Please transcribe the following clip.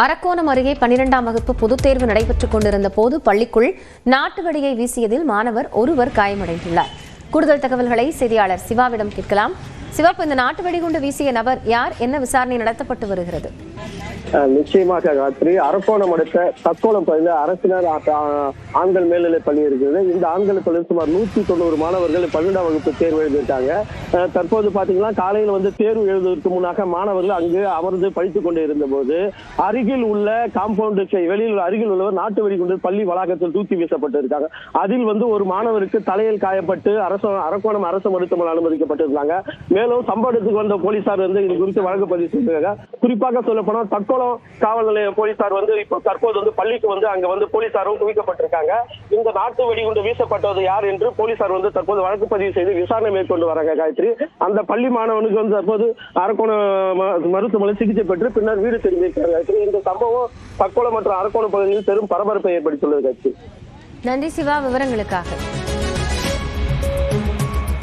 அரக்கோணம் அருகே 12ஆம் வகுப்பு பொதுத் தேர்வு நடைபெற்றுக் கொண்டிருந்த போது பள்ளிக்குள் நாட்டு வெடியை வீசியதில் மாணவர் ஒருவர் காயமடைந்துள்ளார். கூடுதல் தகவல்களை செய்தியாளர் சிவாவிடம் கேட்கலாம். சிவா, இந்த நாட்டு வெடிகுண்டு வீசிய நபர் யார், என்ன விசாரணை நடத்தப்பட்டு வருகிறது? நிச்சயமாக காத்திரி, அரக்கோணம் அடுத்த தக்கோலம் பகுதியில் அரசினர் ஆண்கள் மேல்நிலைப் பள்ளி இருக்கிறது. இந்த ஆண்கள் பள்ளியில் சுமார் 190 மாணவர்கள் 12ஆம் வகுப்பு தேர்வு எழுதியிருக்காங்க. தற்போது பாத்தீங்கன்னா காலையில் தேர்வு எழுதுவதற்கு முன்னாக மாணவர்கள் அங்கு அமர்ந்து படித்துக் கொண்டு இருந்த போது அருகில் உள்ள காம்பவுண்டுக்கு வெளியில் அருகில் உள்ளவர் நாட்டு வெடிகுண்டு பள்ளி வளாகத்தில் தூக்கி வீசப்பட்டு இருக்காங்க. அதில் ஒரு மாணவருக்கு தலையில் காயப்பட்டு அரக்கோணம் அரசு மருத்துவமனை அனுமதிக்கப்பட்டிருக்காங்க. மேலும் சம்பவத்துக்கு வந்த போலீசார் இது குறித்து வழக்கு பதிவு செய்திருக்காங்க. குறிப்பாக சொல்ல போனால் தக்கோலம் காவல் நிலைய போலீசார் இப்போ தற்போது பள்ளிக்கு அங்க போலீசாரும் குவிக்கப்பட்டிருக்காங்க. இந்த நாட்டு வெடிகுண்டு வீசப்பட்டது யார் என்று போலீசார் தற்போது வழக்கு பதிவு செய்து விசாரணை மேற்கொண்டு வராங்க. காயத்ரி, அந்த பள்ளி மாணவனுக்கு தற்போது அரக்கோணம் மருத்துவமனை சிகிச்சை பெற்று பின்னர் வீடு திரும்பியிருக்கிறார். காயத்ரி, இந்த சம்பவம் தக்கோலம் மற்றும் அரக்கோணம் பகுதியில் பெரும் பரபரப்பை ஏற்படுத்தியுள்ளது. காயத்ரி, நன்றி சிவா, விவரங்களுக்காக.